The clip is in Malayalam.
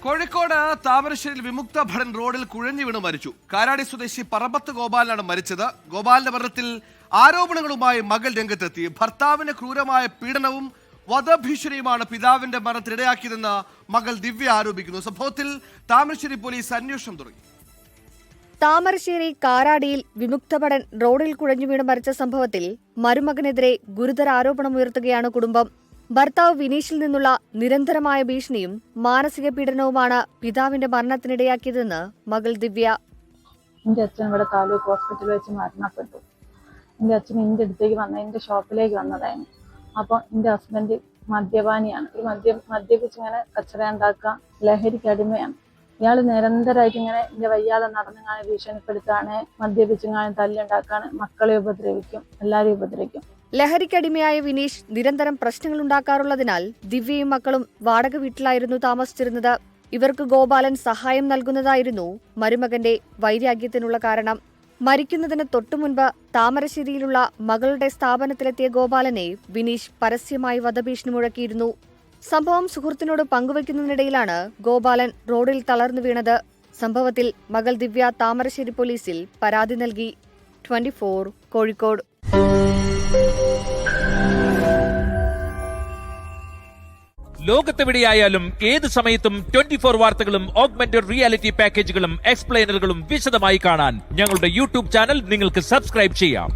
കോഴിക്കോട് താമരശ്ശേരിയിൽ വിമുക്ത ഭടൻ റോഡിൽ കുഴഞ്ഞു വീണ് മരിച്ചു. കാരാടി സ്വദേശി പറമ്പത്ത് ഗോപാലനാണ് മരിച്ചത്. ഗോപാലിന്റെ മരണത്തിൽ ആരോപണങ്ങളുമായി മകൾ രംഗത്തെത്തി. ഭർത്താവിന് ക്രൂരമായ പീഡനവും വധഭീഷണിയുമാണ് പിതാവിന്റെ മരണത്തിനിടയാക്കിയതെന്ന് മകൾ ദിവ്യ ആരോപിക്കുന്നു. സംഭവത്തിൽ താമരശ്ശേരി പോലീസ് അന്വേഷണം തുടങ്ങി. താമരശ്ശേരി കാരാടിയിൽ വിമുക്തഭടൻ റോഡിൽ കുഴഞ്ഞു വീണ് മരിച്ച സംഭവത്തിൽ മരുമകനെതിരെ ഗുരുതര ആരോപണമുയർത്തുകയാണ് കുടുംബം. ഭർത്താവ് വിനീഷിൽ നിന്നുള്ള നിരന്തരമായ ഭീഷണിയും മാനസിക പീഡനവുമാണ് പിതാവിന്റെ മരണത്തിനിടയാക്കിയതെന്ന് മകൾ ദിവ്യ. എന്റെ അച്ഛൻ ഇവിടെ താലൂക്ക് ഹോസ്പിറ്റലിൽ വെച്ച് മരണപ്പെട്ടു. എന്റെ അച്ഛൻ എന്റെ അടുത്തേക്ക് എന്റെ ഷോപ്പിലേക്ക് വന്നതായിരുന്നു. അപ്പൊ എന്റെ ഹസ്ബൻഡ് മദ്യപാനിയാണ്. മദ്യപിച്ചിങ്ങനെ കച്ചറ ഉണ്ടാക്കുക, ലഹരിക്ക് അടിമയാണ്. ഇയാൾ നിരന്തരമായിട്ട് ഇങ്ങനെ എന്റെ വയ്യാതെ നടന്നിങ്ങനെ ഭീഷണിപ്പെടുത്താണ്, മദ്യപിച്ചിങ്ങനെ തല്ലുണ്ടാക്കാണ്, മക്കളെ ഉപദ്രവിക്കും, എല്ലാവരെയും ഉപദ്രവിക്കും. ലഹരിക്കടിമയായ വിനീഷ് നിരന്തരം പ്രശ്നങ്ങൾ ഉണ്ടാക്കാറുള്ളതിനാൽ ദിവ്യയും മക്കളും വാടക വീട്ടിലായിരുന്നു താമസിച്ചിരുന്നത്. ഇവർക്ക് ഗോപാലൻ സഹായം നൽകുന്നതായിരുന്നു മരുമകന്റെ വൈരാഗ്യത്തിനുള്ള കാരണം. മരിക്കുന്നതിന് തൊട്ടുമുൻപ് താമരശ്ശേരിയിലുള്ള മകളുടെ സ്ഥാപനത്തിലെത്തിയ ഗോപാലനെ വിനീഷ് പരസ്യമായി വധഭീഷണി മുഴക്കിയിരുന്നു. സംഭവം സുഹൃത്തിനോട് പങ്കുവയ്ക്കുന്നതിനിടയിലാണ് ഗോപാലൻ റോഡിൽ തളർന്നു വീണത്. സംഭവത്തിൽ മകൾ ദിവ്യ താമരശ്ശേരി പോലീസിൽ പരാതി നൽകി. 24 കോഴിക്കോട്. ലോകത്തെവിടെയായാലും ഏത് സമയത്തും 24 വാർത്തകളും ഓഗ്മെന്റഡ് റിയാലിറ്റി പാക്കേജുകളും എക്സ്പ്ലെയിനറുകളും വിശദമായി കാണാൻ ഞങ്ങളുടെ യൂട്യൂബ് ചാനൽ നിങ്ങൾക്ക് സബ്സ്ക്രൈബ് ചെയ്യാം.